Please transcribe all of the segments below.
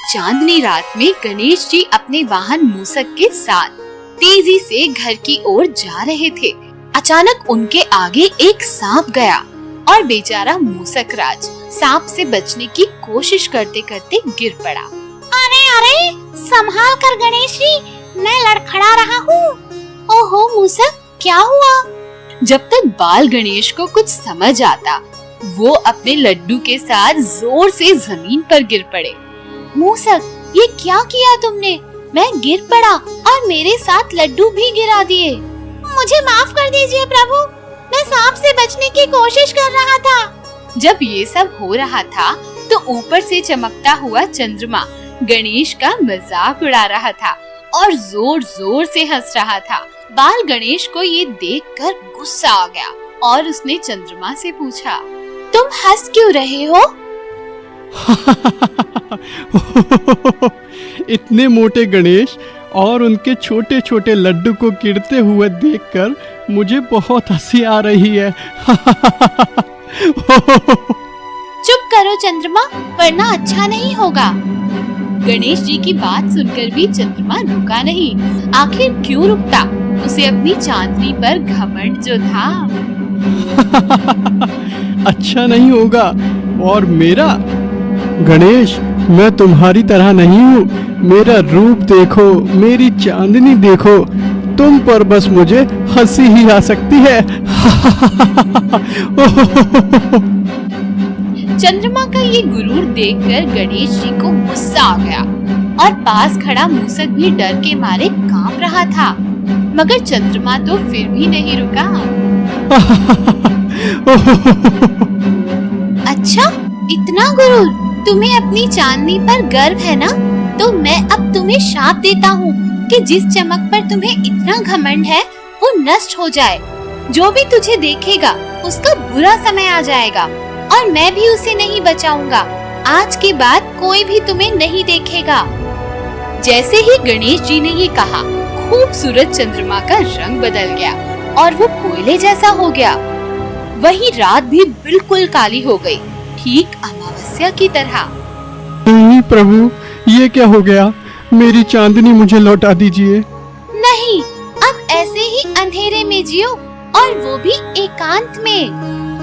चांदनी रात में गणेश जी अपने वाहन मूसक के साथ तेजी से घर की ओर जा रहे थे। अचानक उनके आगे एक सांप गया और बेचारा मूसक राज सांप से बचने की कोशिश करते करते गिर पड़ा। अरे अरे, संभाल कर गणेश जी, मैं लड़खड़ा रहा हूँ। ओहो मूसक, क्या हुआ? जब तक बाल गणेश को कुछ समझ आता, वो अपने लड्डू के साथ जोर से जमीन पर गिर पड़े। मूसक, ये क्या किया तुमने? मैं गिर पड़ा और मेरे साथ लड्डू भी गिरा दिए। मुझे माफ कर दीजिए प्रभु, मैं सांप से बचने की कोशिश कर रहा था। जब ये सब हो रहा था तो ऊपर से चमकता हुआ चंद्रमा गणेश का मजाक उड़ा रहा था और जोर जोर से हंस रहा था। बाल गणेश को ये देखकर गुस्सा आ गया और उसने चंद्रमा से पूछा, तुम हंस क्यों रहे हो? इतने मोटे गणेश और उनके छोटे छोटे लड्डू को गिरते हुए देखकर मुझे बहुत हंसी आ रही है। चुप करो चंद्रमा, वरना अच्छा नहीं होगा। गणेश जी की बात सुनकर भी चंद्रमा रुका नहीं। आखिर क्यों रुकता? उसे अपनी चांदनी पर घमंड जो था। अच्छा नहीं होगा। और मेरा? गणेश, मैं तुम्हारी तरह नहीं हूँ। मेरा रूप देखो, मेरी चांदनी देखो। तुम पर बस मुझे हंसी ही आ सकती है। चंद्रमा का ये गुरूर देखकर गणेश जी को गुस्सा आ गया और पास खड़ा मूसक भी डर के मारे कांप रहा था, मगर चंद्रमा तो फिर भी नहीं रुका। अच्छा, इतना गुरूर? तुम्हें अपनी चांदनी पर गर्व है ना? तो मैं अब तुम्हें शाप देता हूँ कि जिस चमक पर तुम्हें इतना घमंड है वो नष्ट हो जाए। जो भी तुझे देखेगा उसका बुरा समय आ जाएगा और मैं भी उसे नहीं बचाऊंगा। आज के बाद कोई भी तुम्हें नहीं देखेगा। जैसे ही गणेश जी ने ये कहा, खूबसूरत चंद्रमा का रंग बदल गया और वो कोयले जैसा हो गया। वही रात भी बिल्कुल काली हो गई, ठीक अमावस्या की तरह। नहीं प्रभु, ये क्या हो गया? मेरी चांदनी मुझे लौटा दीजिए। नहीं, अब ऐसे ही अंधेरे में जियो, और वो भी एकांत में।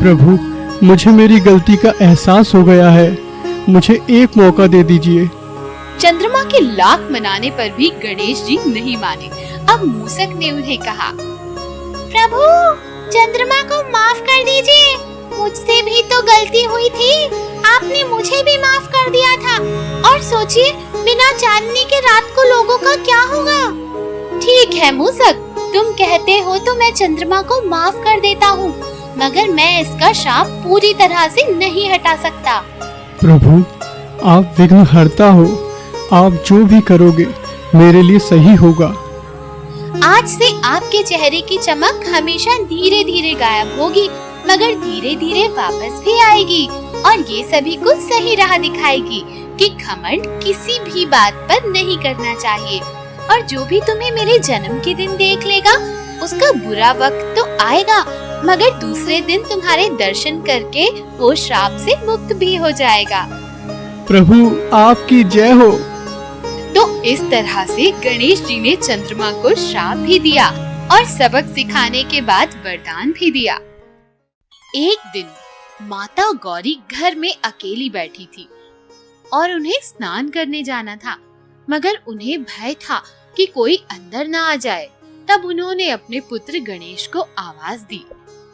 प्रभु, मुझे मेरी गलती का एहसास हो गया है। मुझे एक मौका दे दीजिए। चंद्रमा के लाख मनाने पर भी गणेश जी नहीं माने। अब मूसक ने उन्हें कहा, प्रभु, चंद्रमा को माफ कर दीजिए। मुझसे भी तो गलती हुई थी। आपने मुझे भी माफ कर दिया था। और सोचिए, बिना चांदनी के रात को लोगों का क्या होगा? ठीक है मूसक, तुम कहते हो तो मैं चंद्रमा को माफ कर देता हूँ, मगर मैं इसका शाप पूरी तरह से नहीं हटा सकता। प्रभु, आप विघ्नहर्ता हो। आप जो भी करोगे मेरे लिए सही होगा। आज से आपके चेहरे की चमक हमेशा धीरे धीरे गायब होगी, मगर धीरे धीरे वापस भी आएगी और ये सभी को सही राह दिखाएगी कि घमंड किसी भी बात पर नहीं करना चाहिए। और जो भी तुम्हें मेरे जन्म के दिन देख लेगा उसका बुरा वक्त तो आएगा, मगर दूसरे दिन तुम्हारे दर्शन करके वो श्राप से मुक्त भी हो जाएगा। प्रभु, आपकी जय हो। तो इस तरह से गणेश जी ने चंद्रमा को श्राप भी दिया और सबक सिखाने के बाद वरदान भी दिया। एक दिन माता गौरी घर में अकेली बैठी थी और उन्हें स्नान करने जाना था, मगर उन्हें भय था कि कोई अंदर ना आ जाए। तब उन्होंने अपने पुत्र गणेश को आवाज दी,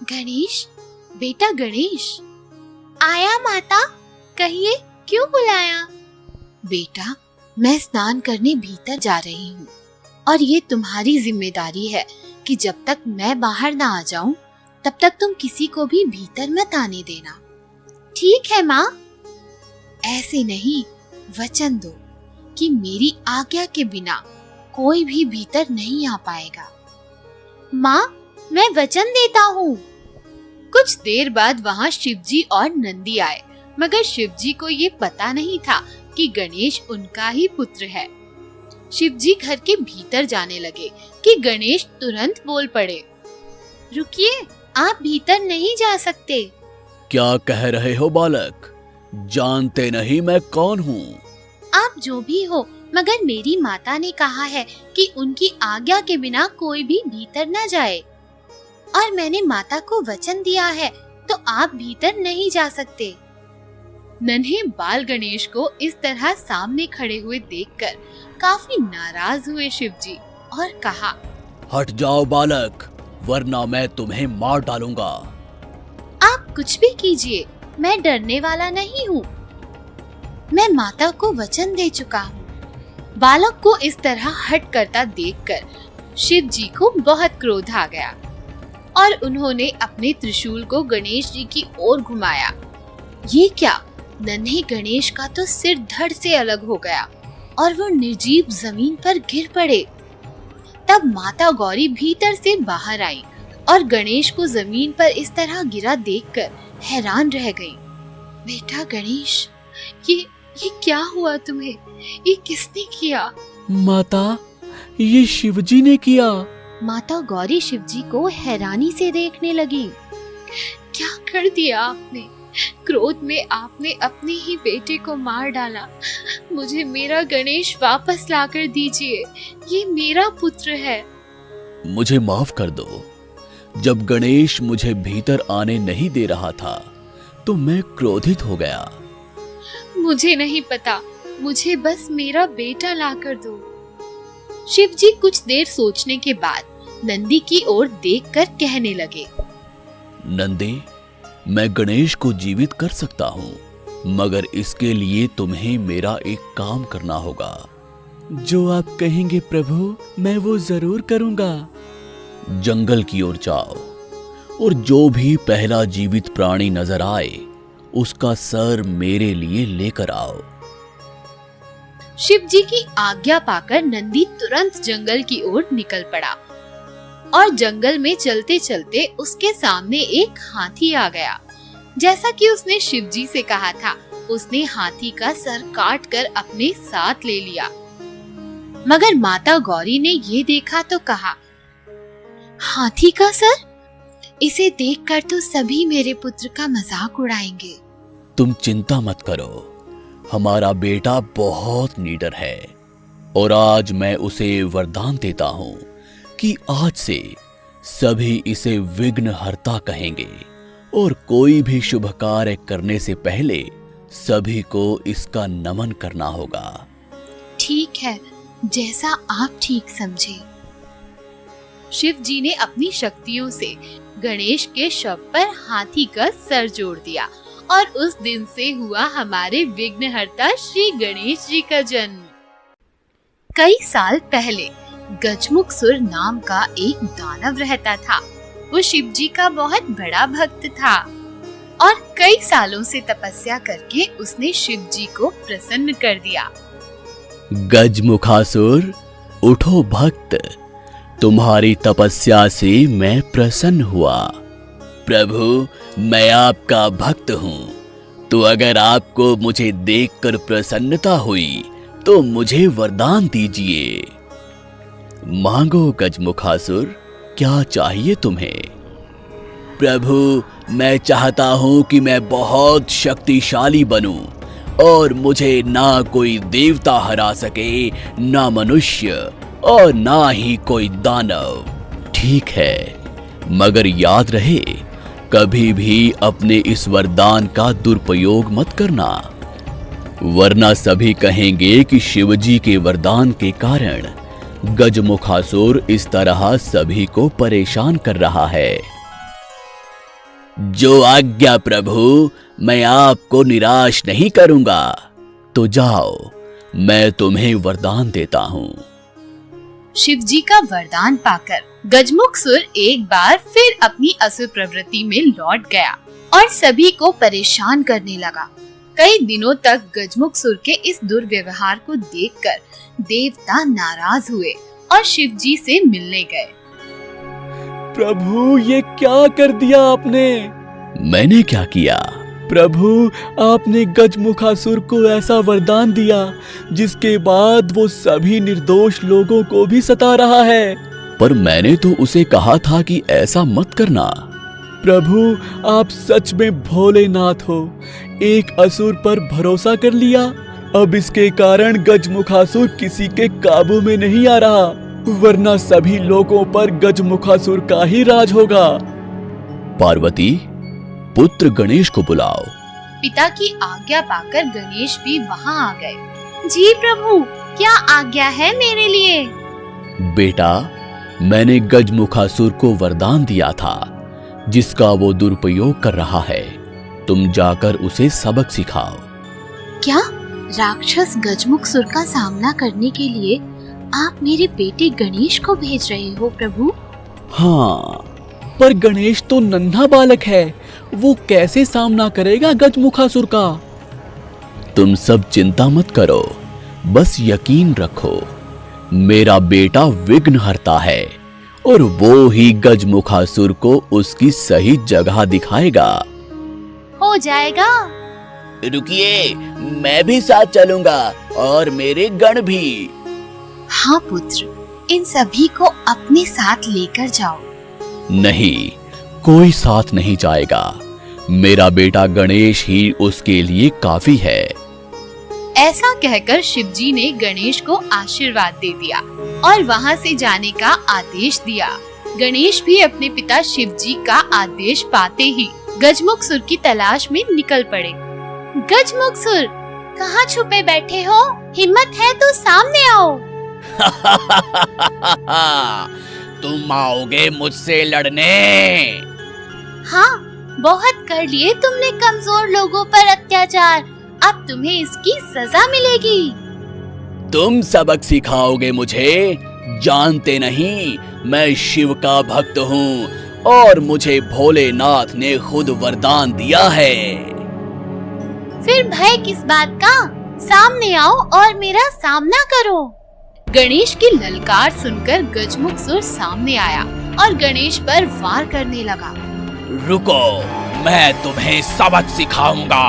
गणेश, बेटा गणेश। आया माता, कहिए क्यों बुलाया? बेटा, मैं स्नान करने भीतर जा रही हूँ और ये तुम्हारी जिम्मेदारी है कि जब तक मैं बाहर ना आ जाऊं तब तक तुम किसी को भी भीतर मत आने देना। ठीक है माँ। ऐसे नहीं, वचन दो कि मेरी आज्ञा के बिना कोई भी भीतर नहीं आ पाएगा। माँ, मैं वचन देता हूँ। कुछ देर बाद वहाँ शिवजी और नंदी आए, मगर शिवजी को ये पता नहीं था कि गणेश उनका ही पुत्र है। शिवजी घर के भीतर जाने लगे कि गणेश तुरंत बोल पड़े, रुकिए, आप भीतर नहीं जा सकते। क्या कह रहे हो बालक? जानते नहीं मैं कौन हूँ? आप आप जो भी हो, मगर मेरी माता ने कहा है कि उनकी आज्ञा के बिना कोई भी भीतर न जाए, और मैंने माता को वचन दिया है, तो आप भीतर नहीं जा सकते। नन्हे बाल गणेश को इस तरह सामने खड़े हुए देखकर काफी नाराज हुए शिवजी और कहा, हट जाओ बालक, वरना मैं तुम्हें मार डालूंगा। आप कुछ भी कीजिए, मैं डरने वाला नहीं हूँ। मैं माता को वचन दे चुका हूँ। बालक को इस तरह हट करता देखकर शिव जी को बहुत क्रोध आ गया और उन्होंने अपने त्रिशूल को गणेश जी की ओर घुमाया। ये क्या, नन्हे गणेश का तो सिर धड़ से अलग हो गया और वो निर्जीव जमीन पर गिर पड़े। तब माता गौरी भीतर से बाहर आई और गणेश को जमीन पर इस तरह गिरा देखकर हैरान रह गई। बेटा गणेश, ये क्या हुआ तुम्हें? ये किसने किया? माता, ये शिवजी ने किया। माता गौरी शिवजी को हैरानी से देखने लगी। क्या कर दिया आपने? क्रोध में आपने अपने ही बेटे को मार डाला। मुझे मेरा गणेश वापस लाकर दीजिए, ये मेरा पुत्र है। मुझे माफ कर दो। जब गणेश मुझे भीतर आने नहीं दे रहा था तो मैं क्रोधित हो गया। मुझे नहीं पता, मुझे बस मेरा बेटा लाकर दो। शिवजी कुछ देर सोचने के बाद नंदी की ओर देखकर कहने लगे, नंदी, मैं गणेश को जीवित कर सकता हूँ, मगर इसके लिए तुम्हें मेरा एक काम करना होगा। जो आप कहेंगे प्रभु, मैं वो जरूर करूँगा। जंगल की ओर जाओ और जो भी पहला जीवित प्राणी नजर आए उसका सर मेरे लिए लेकर आओ। शिव जी की आज्ञा पाकर नंदी तुरंत जंगल की ओर निकल पड़ा और जंगल में चलते चलते उसके सामने एक हाथी आ गया। जैसा कि उसने शिव जी से कहा था, उसने हाथी का सर काट कर अपने साथ ले लिया। मगर माता गौरी ने ये देखा तो कहा, हाथी का सर? इसे देखकर तो सभी मेरे पुत्र का मजाक उड़ाएंगे। तुम चिंता मत करो, हमारा बेटा बहुत निडर है और आज मैं उसे वरदान देता हूँ कि आज से सभी इसे विघ्नहर्ता कहेंगे और कोई भी शुभ कार्य करने से पहले सभी को इसका नमन करना होगा। ठीक है, जैसा आप ठीक समझे। शिव जी ने अपनी शक्तियों से गणेश के शव पर हाथी का सर जोड़ दिया और उस दिन से हुआ हमारे विघ्नहर्ता श्री गणेश जी का जन्म। कई साल पहले गजमुखसुर नाम का एक दानव रहता था। वो शिव जी का बहुत बड़ा भक्त था और कई सालों से तपस्या करके उसने शिव जी को प्रसन्न कर दिया। गजमुखासुर, उठो भक्त, तुम्हारी तपस्या से मैं प्रसन्न हुआ। प्रभु, मैं आपका भक्त हूँ, तो अगर आपको मुझे देखकर प्रसन्नता हुई तो मुझे वरदान दीजिए। मांगो गजमुखासुर, क्या चाहिए तुम्हें? प्रभु, मैं चाहता हूँ कि मैं बहुत शक्तिशाली बनूं और मुझे ना कोई देवता हरा सके, ना मनुष्य और ना ही कोई दानव। ठीक है, मगर याद रहे, कभी भी अपने इस वरदान का दुरुपयोग मत करना, वरना सभी कहेंगे कि शिवजी के वरदान के कारण गजमुखासुर इस तरह सभी को परेशान कर रहा है। जो आज्ञा प्रभु, मैं आपको निराश नहीं करूंगा। तो जाओ, मैं तुम्हें वरदान देता हूँ। शिव जी का वरदान पाकर गजमुखसुर एक बार फिर अपनी असुर प्रवृत्ति में लौट गया और सभी को परेशान करने लगा। कई दिनों तक गजमुखसुर के इस दुर्व्यवहार को देखकर देवता नाराज हुए और शिव जी से मिलने गए। प्रभु, ये क्या कर दिया आपने? मैंने क्या किया? प्रभु, आपने गजमुखासुर को ऐसा वरदान दिया जिसके बाद वो सभी निर्दोष लोगों को भी सता रहा है। पर मैंने तो उसे कहा था कि ऐसा मत करना। प्रभु, आप सच में भोलेनाथ हो। एक असुर पर भरोसा कर लिया अब इसके कारण गजमुखासुर किसी के काबू में नहीं आ रहा, वरना सभी लोगों पर गजमुखासुर का ही राज होगा। पार्वती, पुत्र गणेश को बुलाओ। पिता की आज्ञा पाकर गणेश भी वहाँ आ गए। जी प्रभु, क्या आज्ञा है मेरे लिए? बेटा, मैंने गजमुखासुर को वरदान दिया था, जिसका वो दुरुपयोग कर रहा है। तुम जाकर उसे सबक सिखाओ। क्या राक्षस गजमुखसुर का सामना करने के लिए आप मेरे बेटे गणेश को भेज रहे हो प्रभु? हाँ, पर गणेश तो नन्हा बालक है, वो कैसे सामना करेगा गजमुखासुर का? तुम सब चिंता मत करो, बस यकीन रखो, मेरा बेटा विघ्नहर्ता है और वो ही गजमुखासुर को उसकी सही जगह दिखाएगा। हो जाएगा। रुकिए, मैं भी साथ चलूंगा और मेरे गण भी। हाँ पुत्र, इन सभी को अपने साथ लेकर जाओ। नहीं, कोई साथ नहीं जाएगा। मेरा बेटा गणेश ही उसके लिए काफी है। ऐसा कहकर शिवजी ने गणेश को आशीर्वाद दे दिया और वहाँ से जाने का आदेश दिया। गणेश भी अपने पिता शिवजी का आदेश पाते ही गजमुखसुर की तलाश में निकल पड़े। गजमुखसुर, कहाँ छुपे बैठे हो? हिम्मत है तो सामने आओ। तुम आओगे मुझसे लड़ने? हाँ, बहुत कर लिए तुमने कमजोर लोगों पर अत्याचार, अब तुम्हें इसकी सजा मिलेगी। तुम सबक सिखाओगे मुझे? जानते नहीं, मैं शिव का भक्त हूँ और मुझे भोलेनाथ ने खुद वरदान दिया है। फिर भय किस बात का? सामने आओ और मेरा सामना करो। गणेश की ललकार सुनकर गजमुखसुर सामने आया और गणेश पर वार करने लगा। रुको, मैं तुम्हें सबक सिखाऊंगा।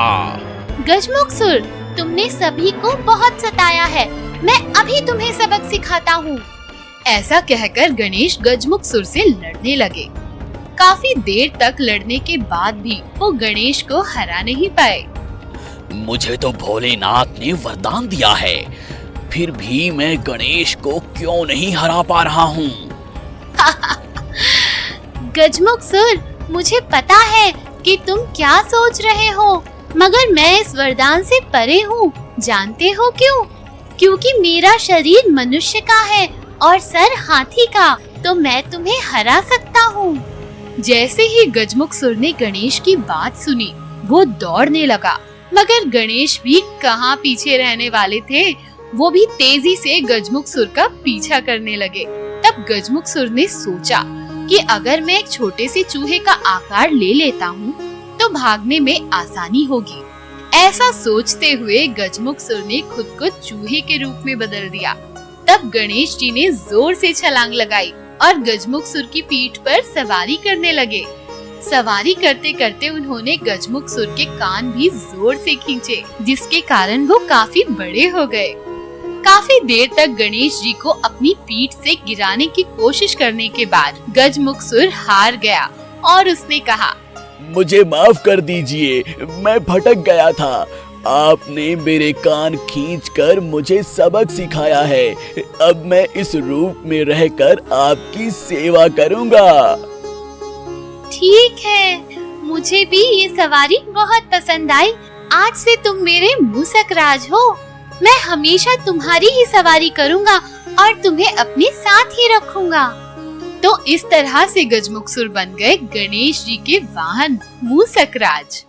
गजमुखसुर, तुमने सभी को बहुत सताया है, मैं अभी तुम्हें सबक सिखाता हूँ। ऐसा कहकर गणेश गजमुखसुर से लड़ने लगे। काफी देर तक लड़ने के बाद भी वो गणेश को हरा नहीं पाए। मुझे तो भोलेनाथ ने वरदान दिया है, फिर भी मैं गणेश को क्यों नहीं हरा पा रहा हूँ? गजमुखसुर, मुझे पता है कि तुम क्या सोच रहे हो, मगर मैं इस वरदान से परे हूँ। जानते हो क्यों? क्योंकि मेरा शरीर मनुष्य का है और सर हाथी का, तो मैं तुम्हें हरा सकता हूँ। जैसे ही गजमुखसुर ने गणेश की बात सुनी, वो दौड़ने लगा, मगर गणेश भी कहाँ पीछे रहने वाले थे। वो भी तेजी से गजमुखसुर का पीछा करने लगे। तब गजमुखसुर ने सोचा कि अगर मैं एक छोटे से चूहे का आकार ले लेता हूँ तो भागने में आसानी होगी। ऐसा सोचते हुए गजमुखसुर ने खुद को चूहे के रूप में बदल दिया। तब गणेश जी ने जोर से छलांग लगाई और गजमुखसुर की पीठ पर सवारी करने लगे। सवारी करते करते उन्होंने गजमुखसुर के कान भी जोर से खींचे, जिसके कारण वो काफी बड़े हो गए। काफी देर तक गणेश जी को अपनी पीठ से गिराने की कोशिश करने के बाद गजमुखसुर हार गया और उसने कहा, मुझे माफ कर दीजिए, मैं भटक गया था। आपने मेरे कान खींचकर मुझे सबक सिखाया है। अब मैं इस रूप में रहकर आपकी सेवा करूंगा। ठीक है, मुझे भी ये सवारी बहुत पसंद आई। आज से तुम मेरे मूसकराज हो। मैं हमेशा तुम्हारी ही सवारी करूंगा और तुम्हें अपने साथ ही रखूंगा। तो इस तरह से गजमुखसुर बन गए गणेश जी के वाहन मूसकराज।